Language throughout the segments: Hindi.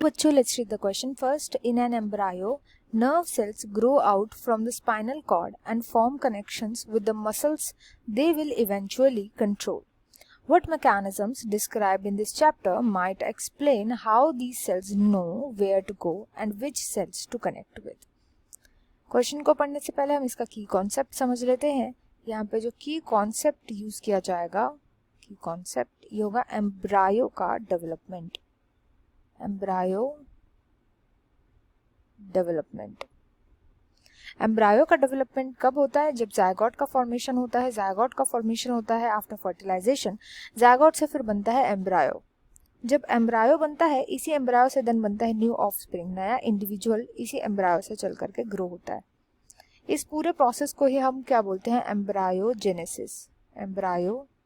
बच्चों, let's read the question first. In an embryo, nerve cells grow out from the spinal cord and form connections with the muscles they will eventually control. What mechanisms described in this chapter might explain how these cells know where to go and which cells to connect with? Question को पढ़ने से पहले हम इसका की कॉन्सेप्ट समझ लेते हैं. यहाँ पे जो की कॉन्सेप्ट यूज किया जाएगा, की कॉन्सेप्ट ये होगा एम्ब्रायो का डेवलपमेंट. Embryo development. एम्ब्रायो का डेवलपमेंट कब होता है? जब जायगोट का फॉर्मेशन होता है. जायगोट का फॉर्मेशन होता है आफ्टर फर्टिलाइजेशन. जायगोट से फिर बनता है एम्ब्रायो. जब एम्ब्रायो बनता है, इसी एम्ब्रायो से देन बनता है न्यू ऑफस्प्रिंग, नया इंडिविजुअल इसी एम्ब्रायो से चल करके ग्रो होता है. इस पूरे प्रोसेस को ही हम क्या बोलते हैं? एम्ब्रायोजेनेसिस. एम्ब्रायोजेनेसिस.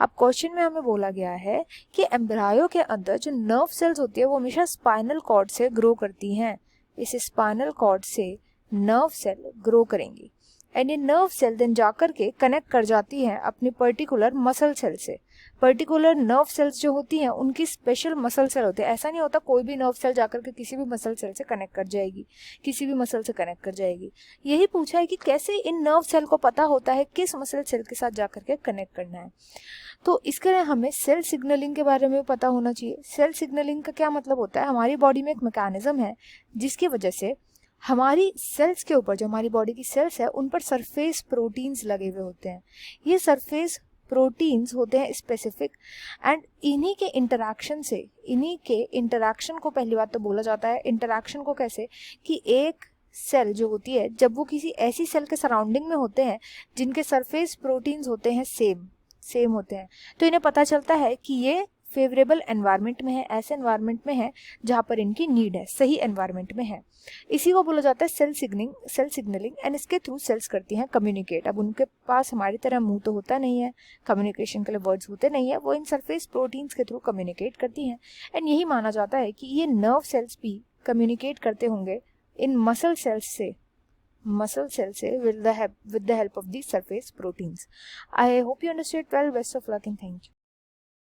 अब क्वेश्चन में हमें बोला गया है कि एम्ब्रायो के अंदर जो नर्व सेल्स होती है वो हमेशा स्पाइनल कॉर्ड से ग्रो करती हैं. इस स्पाइनल कॉर्ड से नर्व सेल ग्रो करेंगी एंड ये नर्व सेल देन जाकर के कनेक्ट कर जाती हैं अपनी पर्टिकुलर मसल सेल से. पर्टिकुलर नर्व सेल्स जो होती हैं उनकी स्पेशल मसल सेल होती है. ऐसा नहीं होता कोई भी नर्व सेल जाकर के किसी भी मसल सेल से कनेक्ट कर जाएगी, किसी भी मसल से कनेक्ट कर जाएगी. यही पूछा है कि कैसे इन नर्व सेल को पता होता है किस मसल सेल के साथ जाकर के कनेक्ट करना है. तो इसके लिए हमें सेल सिग्नलिंग के बारे में पता होना चाहिए. सेल सिग्नलिंग का क्या मतलब होता है? हमारी बॉडी में एक मैकेनिज्म है जिसकी वजह से हमारी सेल्स के ऊपर, जो हमारी बॉडी की सेल्स है, उन पर सरफेस प्रोटीन्स लगे हुए होते हैं. ये सरफेस प्रोटीन्स होते हैं स्पेसिफिक एंड इन्हीं के इंटरैक्शन को पहली बात तो बोला जाता है. इंटरैक्शन को कैसे? कि एक सेल जो होती है जब वो किसी ऐसी सेल के सराउंडिंग में होते हैं जिनके सरफेस प्रोटीन्स होते हैं सेम होते हैं, तो इन्हें पता चलता है कि ये फेवरेबल एनवायरनमेंट में है, ऐसे एनवायरनमेंट में है जहाँ पर इनकी नीड है, सही एनवायरनमेंट में है. इसी को बोला जाता है सेल सिग्नलिंग एंड इसके थ्रू सेल्स करती हैं कम्युनिकेट. अब उनके पास हमारी तरह मुंह तो होता नहीं है, कम्युनिकेशन के लिए वर्ड्स होते नहीं है, वो इन सरफेस प्रोटीन्स के थ्रू कम्युनिकेट करती हैं. एंड यही माना जाता है कि ये नर्व सेल्स भी कम्युनिकेट करते होंगे इन मसल सेल्स से with the help of these surface proteins. I hope you understood well. Best of luck and thank you.